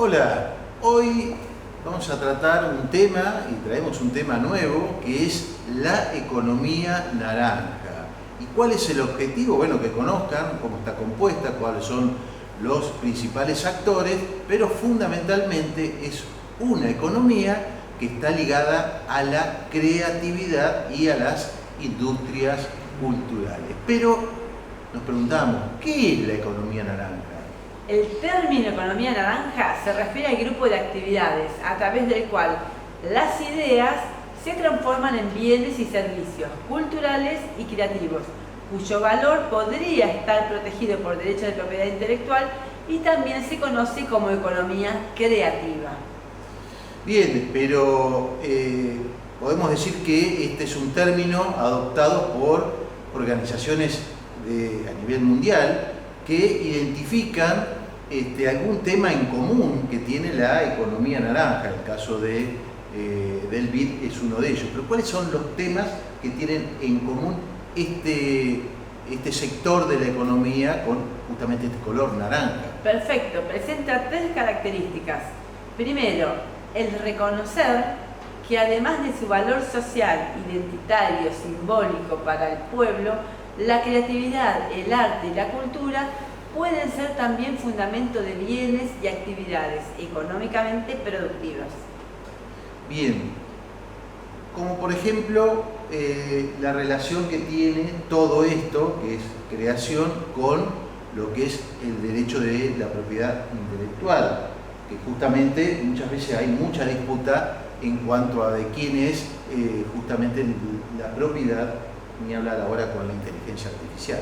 Hola, hoy vamos a tratar un tema y traemos un tema nuevo que es la economía naranja. ¿Y cuál es el objetivo? Bueno, que conozcan cómo está compuesta, cuáles son los principales actores, pero fundamentalmente es una economía que está ligada a la creatividad y a las industrias culturales. Pero nos preguntamos, ¿qué es la economía naranja? El término economía naranja se refiere al grupo de actividades a través del cual las ideas se transforman en bienes y servicios culturales y creativos, cuyo valor podría estar protegido por derechos de propiedad intelectual y también se conoce como economía creativa. Bien, pero podemos decir que este es un término adoptado por organizaciones a nivel mundial que identifican algún tema en común que tiene la economía naranja. El caso del BID es uno de ellos. Pero ¿cuáles son los temas que tienen en común este sector de la economía con justamente este color naranja? Perfecto, presenta tres características. Primero, el reconocer que además de su valor social, identitario, simbólico para el pueblo, la creatividad, el arte y la cultura pueden ser también fundamento de bienes y actividades económicamente productivas. Bien, como por ejemplo la relación que tiene todo esto, que es creación, con lo que es el derecho de la propiedad intelectual, que justamente muchas veces hay mucha disputa en cuanto a de quién es justamente la propiedad, ni hablar ahora con la inteligencia artificial.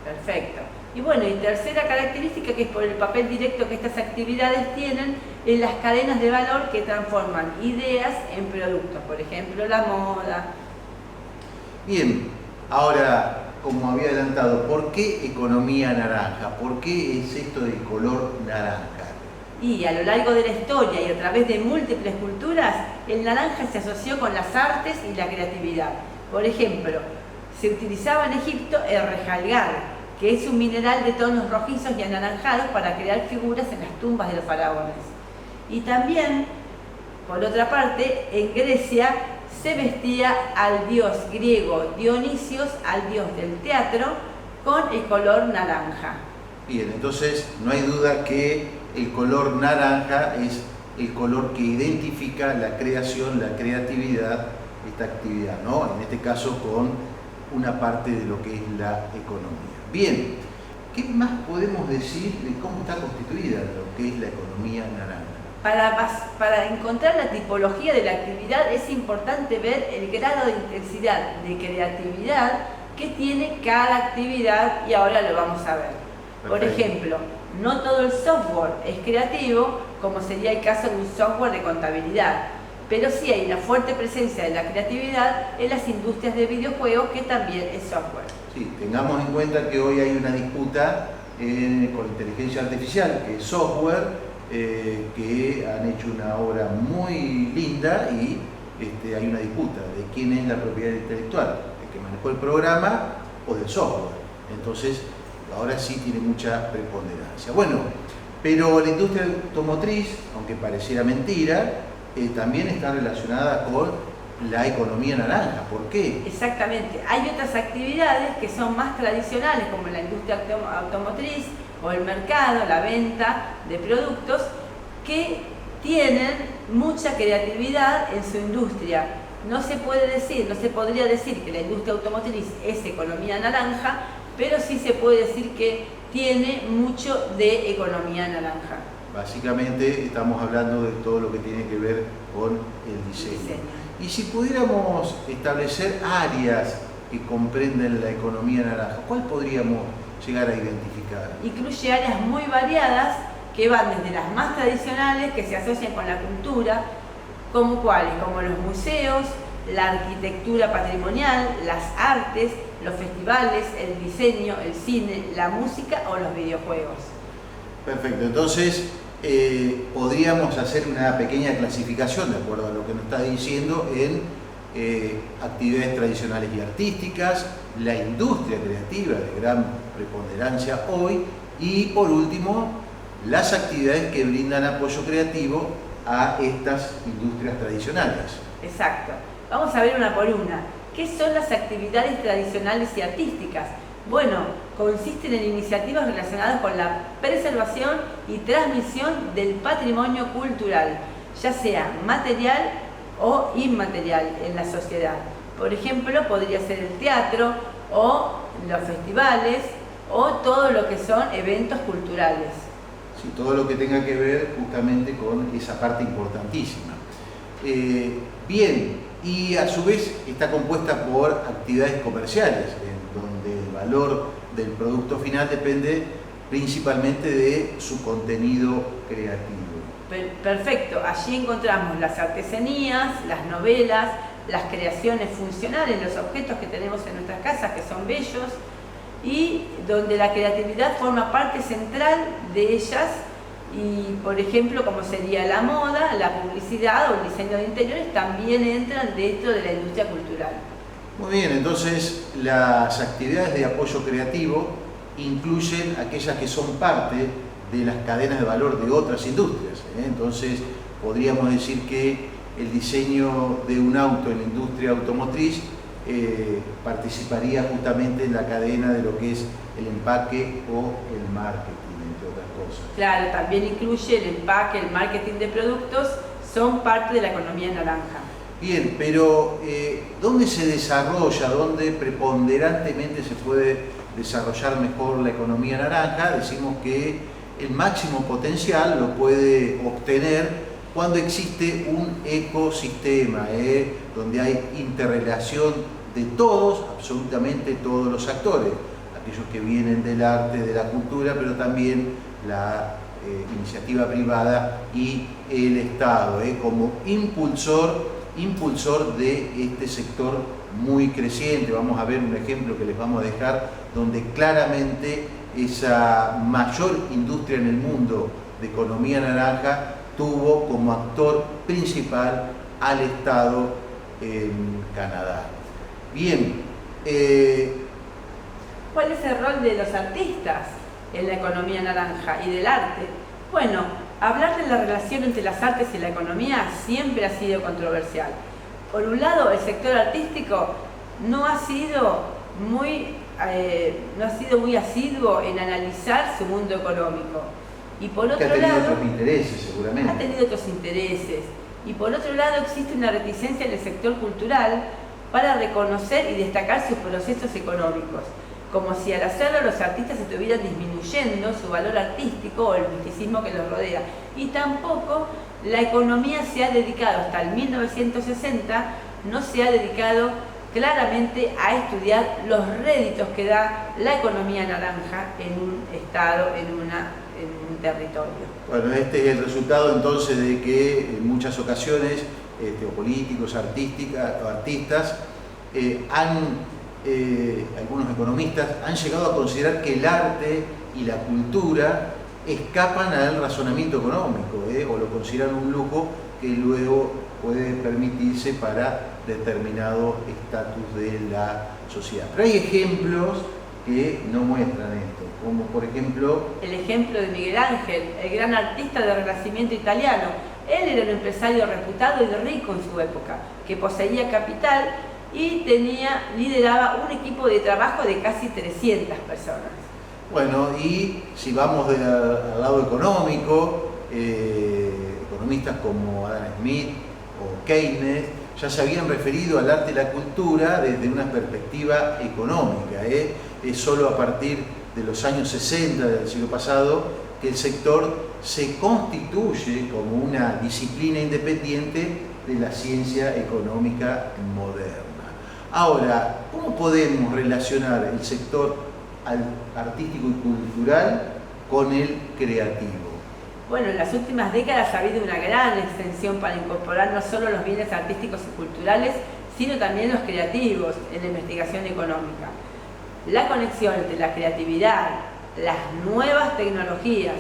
Perfecto. Y bueno, y tercera característica, que es por el papel directo que estas actividades tienen en las cadenas de valor que transforman ideas en productos, por ejemplo, la moda. Bien, ahora, como había adelantado, ¿por qué economía naranja? ¿Por qué es esto del color naranja? Y a lo largo de la historia y a través de múltiples culturas, el naranja se asoció con las artes y la creatividad. Por ejemplo, se utilizaba en Egipto el rejalgar, que es un mineral de tonos rojizos y anaranjados para crear figuras en las tumbas de los faraones. Y también, por otra parte, en Grecia se vestía al dios griego Dionisios, al dios del teatro, con el color naranja. Bien, entonces no hay duda que el color naranja es el color que identifica la creación, la creatividad, esta actividad, ¿no? En este caso con una parte de lo que es la economía. Bien, ¿qué más podemos decir de cómo está constituida lo que es la economía naranja? Para encontrar la tipología de la actividad es importante ver el grado de intensidad de creatividad que tiene cada actividad y ahora lo vamos a ver. Perfecto. Por ejemplo, no todo el software es creativo, como sería el caso de un software de contabilidad, pero sí hay una fuerte presencia de la creatividad en las industrias de videojuegos, que también es software. Sí, tengamos en cuenta que hoy hay una disputa con inteligencia artificial, que es software, que han hecho una obra muy linda y hay una disputa de quién es la propiedad intelectual, el que manejó el programa o del software. Entonces, ahora sí tiene mucha preponderancia. Bueno, pero la industria automotriz, aunque pareciera mentira, también está relacionada con la economía naranja. ¿Por qué? Exactamente. Hay otras actividades que son más tradicionales, como la industria automotriz o el mercado, la venta de productos, que tienen mucha creatividad en su industria. No se podría decir que la industria automotriz es economía naranja, pero sí se puede decir que tiene mucho de economía naranja. Básicamente estamos hablando de todo lo que tiene que ver con el diseño. Y si pudiéramos establecer áreas que comprenden la economía naranja, ¿cuál podríamos llegar a identificar? Incluye áreas muy variadas que van desde las más tradicionales, que se asocian con la cultura, como cuáles, como los museos, la arquitectura patrimonial, las artes, los festivales, el diseño, el cine, la música o los videojuegos. Perfecto, entonces podríamos hacer una pequeña clasificación, de acuerdo a lo que nos está diciendo, en actividades tradicionales y artísticas, la industria creativa de gran preponderancia hoy, y por último las actividades que brindan apoyo creativo a estas industrias tradicionales. Exacto. Vamos a ver una por una. ¿Qué son las actividades tradicionales y artísticas? Bueno, consisten en iniciativas relacionadas con la preservación y transmisión del patrimonio cultural, ya sea material o inmaterial en la sociedad. Por ejemplo, podría ser el teatro o los festivales o todo lo que son eventos culturales. Sí, todo lo que tenga que ver justamente con esa parte importantísima. Bien, y a su vez está compuesta por actividades comerciales, donde el valor del producto final depende principalmente de su contenido creativo. Perfecto, allí encontramos las artesanías, las novelas, las creaciones funcionales, los objetos que tenemos en nuestras casas que son bellos y donde la creatividad forma parte central de ellas y, por ejemplo, como sería la moda, la publicidad o el diseño de interiores también entran dentro de la industria cultural. Muy bien, entonces las actividades de apoyo creativo incluyen aquellas que son parte de las cadenas de valor de otras industrias. Entonces podríamos decir que el diseño de un auto en la industria automotriz participaría justamente en la cadena de lo que es el empaque o el marketing, entre otras cosas. Claro, también incluye el empaque, el marketing de productos, son parte de la economía naranja. Bien, pero ¿dónde se desarrolla, dónde preponderantemente se puede desarrollar mejor la economía naranja? Decimos que el máximo potencial lo puede obtener cuando existe un ecosistema, donde hay interrelación de todos, absolutamente todos los actores, aquellos que vienen del arte, de la cultura, pero también la iniciativa privada y el Estado, como impulsor de este sector muy creciente. Vamos a ver un ejemplo que les vamos a dejar, donde claramente esa mayor industria en el mundo de economía naranja tuvo como actor principal al Estado en Canadá. Bien. ¿Cuál es el rol de los artistas en la economía naranja y del arte? Bueno, hablar de la relación entre las artes y la economía siempre ha sido controversial. Por un lado, el sector artístico no ha sido muy asiduo en analizar su mundo económico. Y por otro lado, otros intereses, seguramente. Ha tenido otros intereses. Y por otro lado, existe una reticencia en el sector cultural para reconocer y destacar sus procesos económicos, como si al hacerlo los artistas estuvieran disminuyendo su valor artístico o el misticismo que los rodea. Y tampoco la economía se ha dedicado, hasta el 1960, no se ha dedicado claramente a estudiar los réditos que da la economía naranja en un estado, en un territorio. Bueno, este es el resultado entonces de que en muchas ocasiones políticos, artistas, algunos economistas han llegado a considerar que el arte y la cultura escapan al razonamiento económico, o lo consideran un lujo que luego puede permitirse para determinado estatus de la sociedad. Pero hay ejemplos que no muestran esto, como por ejemplo... El ejemplo de Miguel Ángel, el gran artista del Renacimiento italiano. Él era un empresario reputado y rico en su época, que poseía capital y lideraba un equipo de trabajo de casi 300 personas. Bueno, y si vamos al lado económico, economistas como Adam Smith o Keynes ya se habían referido al arte y la cultura desde una perspectiva económica. Es solo a partir de los años 60 del siglo pasado que el sector se constituye como una disciplina independiente de la ciencia económica moderna. Ahora, ¿cómo podemos relacionar el sector artístico y cultural con el creativo? Bueno, en las últimas décadas ha habido una gran extensión para incorporar no solo los bienes artísticos y culturales, sino también los creativos en la investigación económica. La conexión entre la creatividad, las nuevas tecnologías,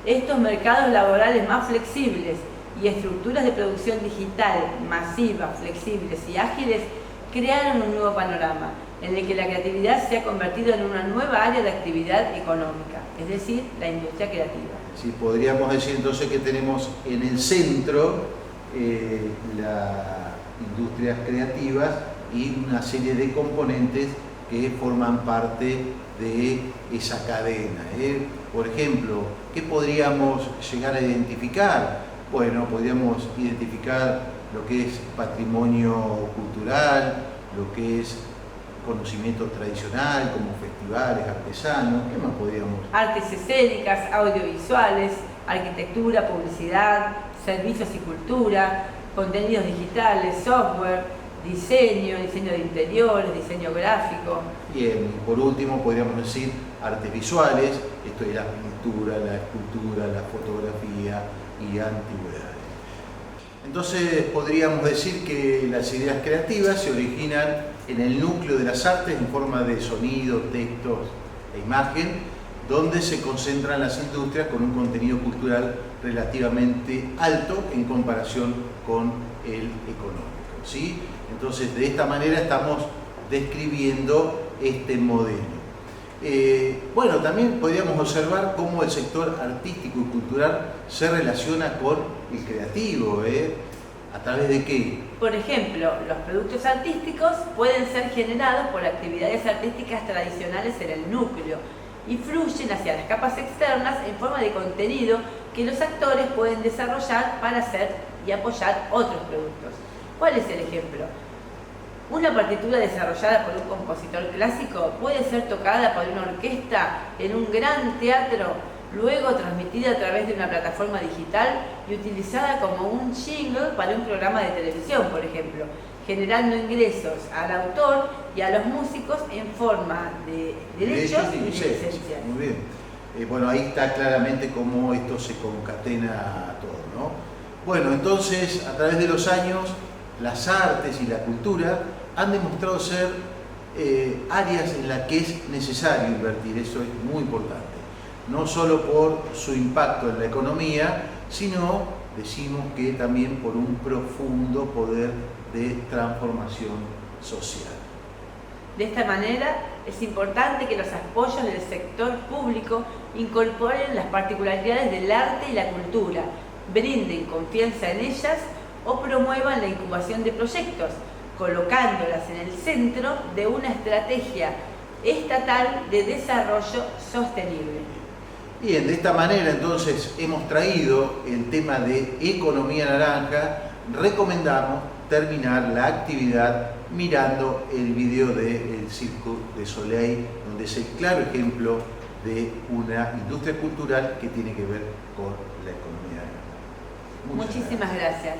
estos mercados laborales más flexibles y estructuras de producción digital masivas, flexibles y ágiles crearon un nuevo panorama en el que la creatividad se ha convertido en una nueva área de actividad económica. es decir, la industria creativa. Sí, podríamos decir entonces que tenemos en el centro las industrias creativas y una serie de componentes que forman parte de esa cadena. Por ejemplo, ¿qué podríamos llegar a identificar? Bueno, podríamos identificar lo que es patrimonio cultural, lo que es conocimiento tradicional, como festivales, artesanos. ¿Qué más podríamos? Artes escénicas, audiovisuales, arquitectura, publicidad, servicios y cultura, contenidos digitales, software, diseño de interiores, diseño gráfico. Bien, y por último podríamos decir artes visuales, esto es la pintura, la escultura, la fotografía y antigüedades. Entonces podríamos decir que las ideas creativas se originan en el núcleo de las artes en forma de sonido, textos e imagen, donde se concentran las industrias con un contenido cultural relativamente alto en comparación con el económico, ¿sí? Entonces, de esta manera estamos describiendo este modelo. Bueno, también podríamos observar cómo el sector artístico y cultural se relaciona con el creativo, ¿a través de qué? Por ejemplo, los productos artísticos pueden ser generados por actividades artísticas tradicionales en el núcleo y fluyen hacia las capas externas en forma de contenido que los actores pueden desarrollar para hacer y apoyar otros productos. ¿Cuál es el ejemplo? Una partitura desarrollada por un compositor clásico puede ser tocada por una orquesta en un gran teatro, luego transmitida a través de una plataforma digital y utilizada como un jingle para un programa de televisión, por ejemplo, generando ingresos al autor y a los músicos en forma de derechos y de licencias. Muy bien. Bueno, ahí está claramente cómo esto se concatena todo, ¿no? Bueno, entonces, a través de los años, las artes y la cultura han demostrado ser áreas en las que es necesario invertir, eso es muy importante. No solo por su impacto en la economía, sino, decimos que también por un profundo poder de transformación social. De esta manera, es importante que los apoyos del sector público incorporen las particularidades del arte y la cultura, brinden confianza en ellas o promuevan la incubación de proyectos, colocándolas en el centro de una estrategia estatal de desarrollo sostenible. Bien, de esta manera entonces hemos traído el tema de economía naranja. Recomendamos terminar la actividad mirando el video de El Cirque du Soleil, donde es el claro ejemplo de una industria cultural que tiene que ver con la economía naranja. Muchísimas gracias.